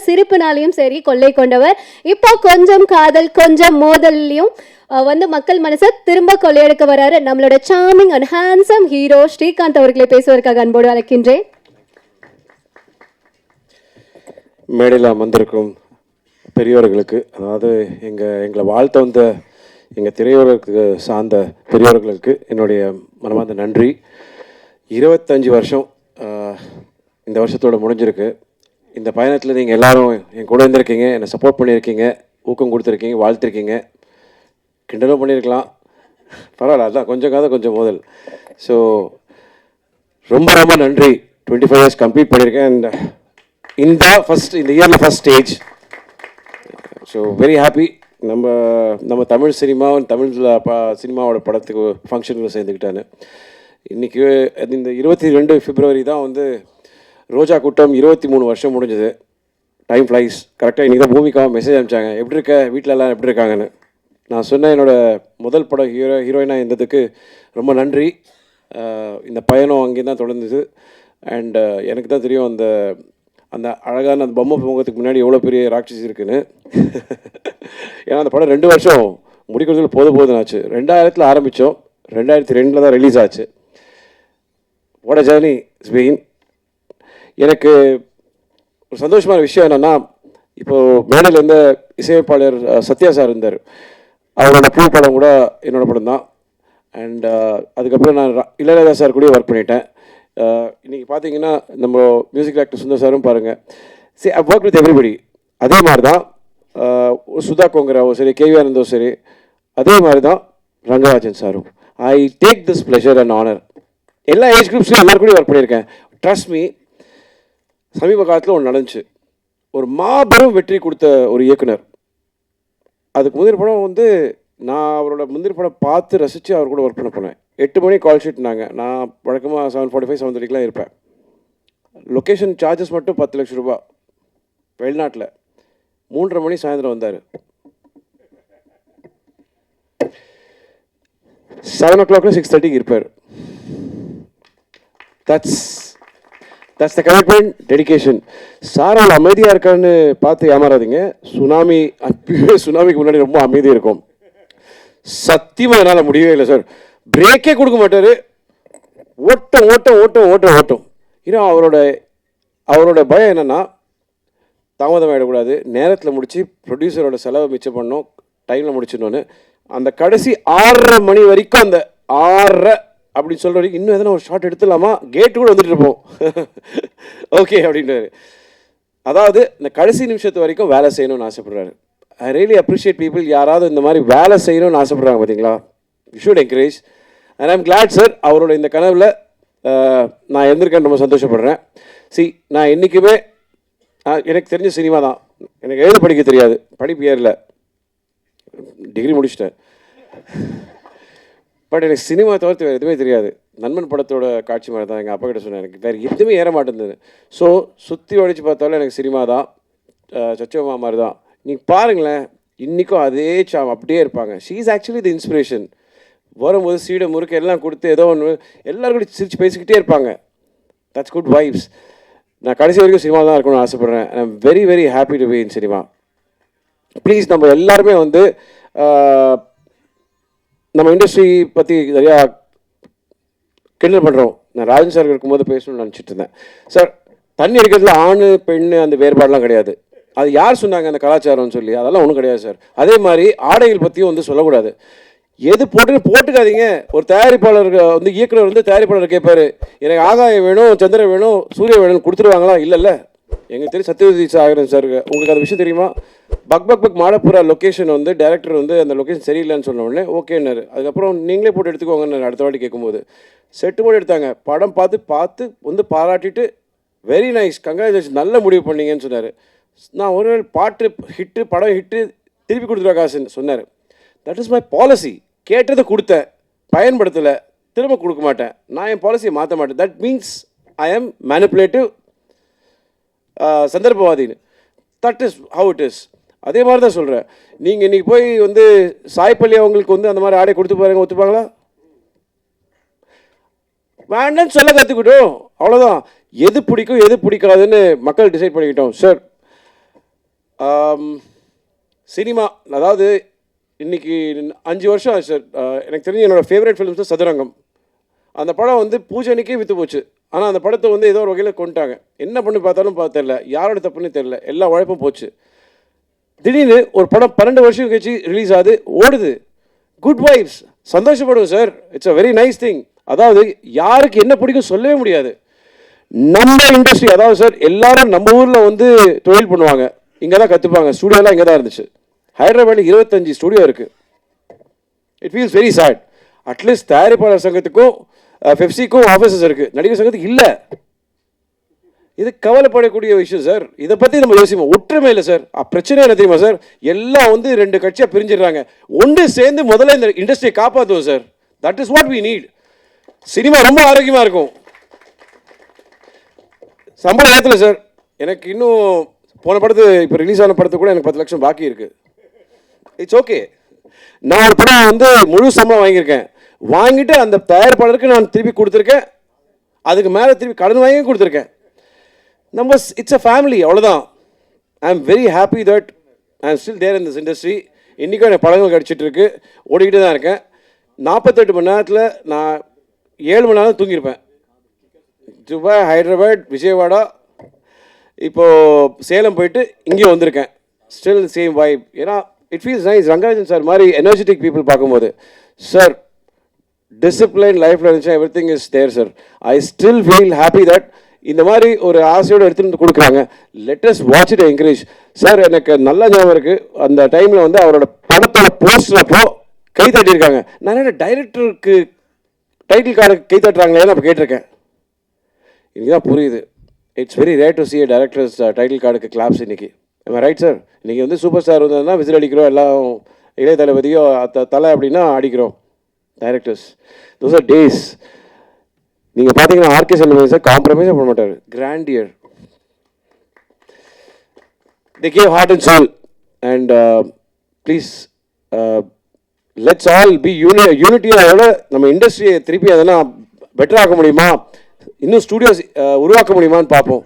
சிரிப்புனாலையும் சரி கொள்ளை கொண்டவர். இப்போ கொஞ்சம் காதல் கொஞ்சம் மோதல்லையும் வந்து மக்கள் மனசை திரும்ப கொள்ளையெடுக்க வராரு நம்மளோட charming and handsome hero Srikanth அவர்களை பேசுவதற்காக அன்போடு அழைக்கின்றேன். மேடையில் அமர்ந்திருக்கும் பெரியவர்களுக்கு, அதாவது எங்களை வாழ்த்த வந்த எங்கள் திரையுலகத்துக்கு சார்ந்த பெரியவர்களுக்கு என்னுடைய மனமார்ந்த நன்றி. 25 வருஷம் இந்த வருஷத்தோடு முடிஞ்சிருக்கு. இந்த பயணத்தில் நீங்கள் எல்லோரும் என் கூட இருந்திருக்கீங்க, என்னை சப்போர்ட் பண்ணியிருக்கீங்க, ஊக்கம் கொடுத்துருக்கீங்க, வாழ்த்திருக்கீங்க, கிண்டலும் பண்ணியிருக்கலாம், பரவாயில்ல, அதுதான் கொஞ்சம் காத கொஞ்சம் மோதல். ஸோ ரொம்ப ரொம்ப நன்றி. 25 இயர்ஸ் கம்ப்ளீட் பண்ணியிருக்கேன். அண்ட் இந்த இயரில் first stage. So very happy. நம்ம தமிழ் சினிமா, தமிழில் சினிமாவோட படத்துக்கு ஃபங்க்ஷனுக்கு சேர்ந்துக்கிட்டான்னு. இன்றைக்கி இந்த 22 பிப்ரவரி தான் வந்து ரோஜா கூட்டம் 23 வருஷம் முடிஞ்சது. Time flies. கரெக்டாக இன்றைக்கி தான் பூமிக்காக மெசேஜ் அனுப்பிச்சாங்க, எப்படி இருக்க, வீட்டில் எல்லாம் எப்படி இருக்காங்கன்னு. நான் சொன்னேன், என்னோடய முதல் படம் ஹீரோயினாக இருந்ததுக்கு ரொம்ப நன்றி. இந்த பயணம் அங்கே தான் தொடர்ந்தது. அண்ட் எனக்கு தான் தெரியும் அந்த அந்த அழகான அந்த பொம்மை முகத்துக்கு முன்னாடி எவ்வளோ பெரிய ராட்சசி இருக்குன்னு. ஏன்னா அந்த படம் 2 வருஷம் முடிக்கிறதுக்கு போதும் ஆச்சு. 2000 ஆரம்பித்தோம், 2002 தான் ரிலீஸ் ஆச்சு. What a journey it's been. எனக்கு ஒரு சந்தோஷமான விஷயம் என்னென்னா, இப்போது மேடையில் இருந்த இசையமைப்பாளர் சத்யா சார் இருந்தார். அவரோட பூ படம் கூட என்னோடய படம் தான். அண்ட் அதுக்கப்புறம் நான் இளையராஜா சார் கூட ஒர்க் பண்ணிட்டேன். இன்றைக்கி பார்த்தீங்கன்னா நம்ம மியூசிக் டைரக்டர் சுந்தர் சாரும் பாருங்கள். I work with everybody. அதே மாதிரி தான் சுதா கோங்கராவோ சரி, கேவி ஆனந்தோ சரி, அதே மாதிரி தான் ரங்கராஜன் சாரும். I take this pleasure and honour. எல்லா ஏஜ் குரூப்ஸ்லையும் எல்லாரும் கூட ஒர்க் பண்ணியிருக்கேன். ட்ரஸ்ட் மீ, சமீப காலத்தில் ஒன்று நடந்துச்சு. ஒரு மாபெரும் வெற்றி கொடுத்த ஒரு இயக்குனர். அதுக்கு முந்திரி படம் வந்து நான் அவரோட முந்திரி படம் பார்த்து ரசித்து அவர் கூட ஒர்க் பண்ண போனேன். 8 மணி கால் ஷீட்னாங்க. நான் வழக்கமாக 7:45 7:30 இருப்பேன். லொக்கேஷன் சார்ஜஸ் மட்டும் 10 லட்சம் ரூபா. வெளிநாட்டில் 3:30 மணி சாயந்தரம் வந்தார். 7 o'clock 6:30 இருப்பார். That's the commitment, dedication. Sir அவ்வளோ அமைதியாக இருக்கான்னு பார்த்து ஏமாறாதீங்க. சுனாமிக்கு முன்னாடி ரொம்ப அமைதியாக இருக்கும். சத்தியமாக என்னால் முடியவே இல்லை சார். பிரேக்கே கொடுக்க மாட்டார். ஓட்டம். ஏன்னா அவரோட பயம் என்னென்னா, தாமதம் ஆகிடக்கூடாது, நேரத்தில் முடித்து ப்ரொடியூசரோட செலவை மிச்சம் பண்ணோம், டைமில் முடிச்சிடணுன்னு. அந்த கடைசி 6:30 மணி வரைக்கும், அந்த 6:30 அப்படின்னு சொல்கிற வரைக்கும் இன்னும் எதனா ஒரு ஷார்ட் எடுத்துடலாமா, கேட்டு கூட வந்துட்டு இருப்போம். ஓகே அப்படின்றாரு. அதாவது இந்த கடைசி நிமிஷத்து வரைக்கும் வேலை செய்யணும்னு ஆசைப்படுறாரு. I really appreciate people. யாராவது இந்த மாதிரி வேலை செய்யணும்னு ஆசைப்படுறாங்க பார்த்தீங்களா? You should encourage. And I'm glad sir, அவரோட இந்த கனவில் நான் இருந்திருக்கேன், ரொம்ப சந்தோஷப்படுறேன். நான் என்றைக்குமே எனக்கு தெரிஞ்ச சினிமா தான். எனக்கு எழுத படிக்க தெரியாது, படிப்பு ஏறல, டிகிரி முடிச்சிட்டேன். பட் எனக்கு சினிமா தவிர்த்து வேறு எதுவுமே தெரியாது. நண்பன் படத்தோட காட்சி மாதிரி தான். எங்கள் அப்பா கிட்ட சொன்னேன், எனக்கு வேறு எதுவுமே ஏற மாட்டேங்குது. ஸோ சுற்றி ஒழிச்சு பார்த்தாலும் எனக்கு சினிமா தான், சச்சோமா மாதிரி தான். நீங்கள் பாருங்களேன், இன்றைக்கும் அதே அப்படியே இருப்பாங்க. She is actually the inspiration. வரும்போது சீடை முறுக்கு எல்லாம் கொடுத்து ஏதோ ஒன்று எல்லோரும் கூட சிரிச்சு பேசிக்கிட்டே இருப்பாங்க. That's good vibes. நான் கடைசி வரைக்கும் சினிமா தான் இருக்கணும்னு ஆசைப்பட்றேன். I am very very happy to be in cinema. Please, நம்ம எல்லாருமே வந்து நம்ம இண்டஸ்ட்ரி பற்றி நிறையா கிண்டல் பண்ணுறோம். நான் ராஜன் சார் இருக்கும்போது பேசணும்னு நினச்சிட்டு இருந்தேன். சார், தண்ணி அடிக்கிறதுல ஆண் பெண் அந்த வேறுபாடெலாம் கிடையாது. அது யார் சொன்னாங்க அந்த கலாச்சாரம்னு சொல்லி? அதெல்லாம் ஒன்றும் கிடையாது சார். அதே மாதிரி ஆடைகள் பற்றியும் வந்து சொல்லக்கூடாது. எது போட்டுக்காதீங்க. ஒரு தயாரிப்பாளர் வந்து இயக்குனர் வந்து தயாரிப்பாளர் கேட்பாரு, எனக்கு ஆகாயம் வேணும், சந்திரன் வேணும், சூரிய வேணும்னு கொடுத்துருவாங்களா? இல்லைல்ல. எங்களுக்கு தெரியும் சத்யவதி சாகரன் சார், உங்களுக்கு அந்த விஷயம் தெரியுமா? பக் மாடப்புறா லொக்கேஷன் வந்து டைரக்டர் வந்து அந்த லொக்கேஷன் சரியில்லைன்னு சொன்ன உடனே ஓகேன்னாரு. அதுக்கப்புறம் நீங்களே போட்டு எடுத்துக்கோங்கன்னு அடுத்த வாட்டி கேட்கும்போது செட்டு போட்டு எடுத்தாங்க. படம் பார்த்து வந்து பாராட்டிட்டு வெரி நைஸ், கங்க்ராச்சுலேஷன், நல்ல முடிவு பண்ணீங்கன்னு சொன்னார். நான் ஒரு பாட்டு ஹிட்டு, படம் ஹிட்டு, திருப்பி கொடுத்துருவா காசுன்னு சொன்னார். That is my policy. கேட்டதை கொடுத்தேன், பயன்படுத்தலை, திரும்ப கொடுக்க மாட்டேன். நான் என் பாலிசியை மாற்ற மாட்டேன். That means I am manipulative, சந்தர்ப்பவாதின்னு. That is how it is. அதே மாதிரி தான் சொல்கிறேன். நீங்கள் இன்றைக்கி போய் வந்து சாய்ப்பள்ளி அவங்களுக்கு வந்து அந்த மாதிரி ஆடை கொடுத்து பாருங்க, ஒத்துப்பாங்களா? வேண்டான்னு சொல்ல கற்றுக்கிட்டோம், அவ்வளோதான். எது பிடிக்கும் எது பிடிக்காதுன்னு மக்கள் டிசைட் பண்ணிக்கிட்டோம். சார், சினிமா அதாவது இன்றைக்கி 5 வருஷம் ஆச்சு சார். எனக்கு தெரிஞ்சு என்னோடய ஃபேவரட் ஃபிலிம்ஸ் சதுரங்கம். அந்த படம் வந்து பூஜை அன்றைக்கே விற்று போச்சு. ஆனால் அந்த படத்தை வந்து ஏதோ ஒரு வகையில் கொண்டுட்டாங்க. என்ன பண்ணி பார்த்தாலும் தெரில, யாரோட தப்புன்னு தெரில, எல்லா உழைப்பும் போச்சு. திடீர்னு ஒரு படம் 12 வருஷம் கழிச்சு ரிலீஸ் ஆகுது, ஓடுது. குட் வைப்ஸ், சந்தோஷப்படுவோம் sir. It's a very nice thing. அதாவது யாருக்கு என்ன பிடிக்கும் சொல்லவே முடியாது. நம்ம இண்டஸ்ட்ரி அதாவது சார் எல்லாரும் நம்ம ஊரில் வந்து தொழில் பண்ணுவாங்க, இங்கே தான் கற்றுப்பாங்க. ஸ்டூடியோலாம் இங்கே தான் இருந்துச்சு. ஹைதராபாத்தில் 25 ஸ்டூடியோ இருக்குது. It feels very sad. At least தயாரிப்பாளர் சங்கத்துக்கும் பெப்சிக்கும் ஆஃபீஸஸ் இருக்குது, நடிகர் சங்கத்துக்கு இல்லை. இது கவலைப்படக்கூடிய விஷயம் சார். இதை பற்றி நம்ம யோசிப்போம். ஒற்றுமை இல்லை சார். பிரச்சனை என்ன தெரியுமா சார்? எல்லாம் வந்து 2 கட்சியாக பிரிஞ்சிடுறாங்க. ஒன்று சேர்ந்து முதல்ல இந்த இண்டஸ்ட்ரியை காப்பாற்றுவோம் sir. That is what we need. Cinema ரொம்ப ஆரோக்கியமாக இருக்கும். சம்பள நேரத்தில் சார் எனக்கு இன்னும் போன படத்து இப்போ ரிலீஸ் ஆன படத்துக்கு கூட எனக்கு 10 லட்சம் பாக்கி இருக்குது. It's okay. நான் ஒரு படம் வந்து முழு சம்பளம் வாங்கியிருக்கேன். வாங்கிட்டு அந்த தயாரிப்பாளருக்கு நான் திருப்பி கொடுத்துருக்கேன். அதுக்கு மேலே திருப்பி கடன் வாங்கி கொடுத்துருக்கேன். நம்ம இட்ஸ் அ ஃபேமிலி, அவ்வளோதான். I am very happy that I am still there in this industry. இன்றைக்கும் எனக்கு படங்கள் கிடச்சிட்ருக்கு, ஓடிக்கிட்டு தான் இருக்கேன். 48 மணி நேரத்தில் நான் 7 மணி நேரம் தூங்கியிருப்பேன். துபாய், ஹைதராபாத், விஜயவாடா, இப்போது சேலம் போயிட்டு இங்கேயும் வந்திருக்கேன். Still same vibe. ஏன்னா it feels nice. Rangarajan sir மாதிரி எனர்ஜெட்டிக் பீப்புள் பார்க்கும்போது சார் டிசிப்ளின் லைஃப்பில் இருந்துச்சுன்னா everything is there sir. I still feel happy that இந்த மாதிரி ஒரு ஆசையோடு எடுத்துகிட்டு வந்து கொடுக்குறாங்க. Let's watch it encourage sir. எனக்கு நல்ல ஞாபகம் இருக்குது, அந்த டைமில் வந்து அவரோட படத்தோட போஸ்டர் அப்போ கை தட்டியிருக்காங்க. நான் என்ன டைரக்டருக்கு டைட்டில் கார்டுக்கு கை தட்டுறாங்களேன்னு அப்போ கேட்டிருக்கேன். இன்றைக்கி தான் புரியுது. It's very rare to C A directors title கார்டுக்கு கிளாப்ஸ் இன்றைக்கி. Right sir? இன்றைக்கி வந்து சூப்பர் ஸ்டார் வந்ததுன்னா விசில் அடிக்கிறோம், எல்லாம் இளைய தளபதியோ தலை அப்படின்னா அடிக்கிறோம். Directors those are days. நீங்கள் பார்த்தீங்கன்னா ஆர்கே செல்வராஜ் சார் காம்ப்ரமைஸே பண்ண மாட்டார். Grandeur. They gave heart and soul. And please let's all be யூனிட்டியோட நம்ம இண்டஸ்ட்ரியை திருப்பி அதெல்லாம் பெட்டர் ஆக்க முடியுமா, இன்னும் ஸ்டூடியோஸ் உருவாக்க முடியுமான்னு பார்ப்போம்.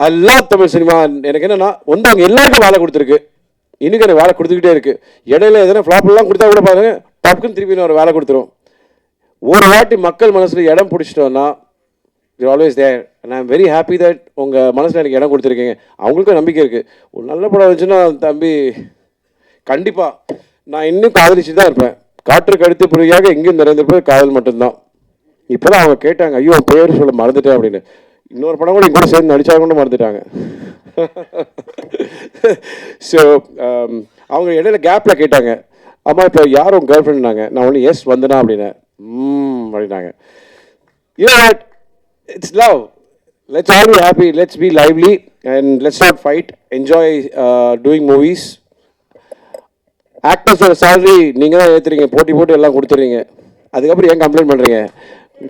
I love Tamil cinema. எனக்கு என்னென்னா வந்து அவங்க எல்லாருக்கும் வேலை கொடுத்துருக்கு, இன்னைக்கு எனக்கு வேலை கொடுத்துக்கிட்டே இருக்குது. இடையில எதனா ஃப்ளாப்லாம் கொடுத்தா கூட பாருங்க, டப்புக்குன்னு திருப்பி ஒரு வேலை கொடுத்துரும். ஒரு வாட்டி மக்கள் மனசில் இடம் பிடிச்சிட்டோன்னா you always there. And I am very happy that உங்கள் மனசில் எனக்கு இடம் கொடுத்துருக்கீங்க. அவங்களுக்கும் நம்பிக்கை இருக்குது. ஒரு நல்ல படம் வந்துச்சுன்னா தம்பி கண்டிப்பாக நான் இன்னும் காதலிச்சு தான் இருப்பேன். காற்றுக்கு அடுத்து புரியாக எங்கேயும் நிறைந்திருப்பது காதல் மட்டும்தான். இப்போ தான் அவங்க கேட்டாங்க, ஐயோ பேர் சொல்ல மறந்துட்டேன் அப்படின்னு. இன்னொரு படம் கூட கூட சேர்ந்து நடிச்சா கூட மறந்துட்டாங்க. ஸோ அவங்க இடையில கேப்பில் கேட்டாங்க, அம்மா இப்போ யாரும் கேர்ள் ஃப்ரெண்ட்னாங்க. நான் ஒன்று எஸ் வந்தனா அப்படின்னேன். அப்படின்னாங்க. It's love. Let's all be happy, let's be lively and let's not fight. Enjoy doing movies. ஆக்டர்ஸோட சேலரி நீங்கள் தான் ஏற்றுறீங்க, போட்டு எல்லாம் கொடுத்துறீங்க. அதுக்கப்புறம் ஏன் கம்ப்ளைண்ட் பண்ணுறீங்க?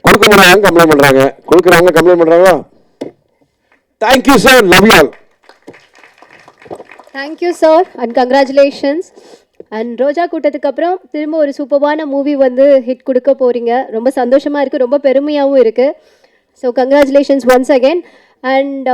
கொடுக்க முடியாங்க கம்ப்ளைண்ட் பண்ணுறாங்க, கொடுக்குறவங்க கம்ப்ளைண்ட் பண்ணுறாங்களா? Thank you sir, love you all. Thank you sir and congratulations. And Roja கூட்டத்துக்கு அப்புறம் திரும்ப ஒரு சூப்பரான மூவி வந்து ஹிட் கொடுக்க போகிறீங்க. ரொம்ப சந்தோஷமாக இருக்குது, ரொம்ப பெருமையாகவும் இருக்குது. So congratulations once again. And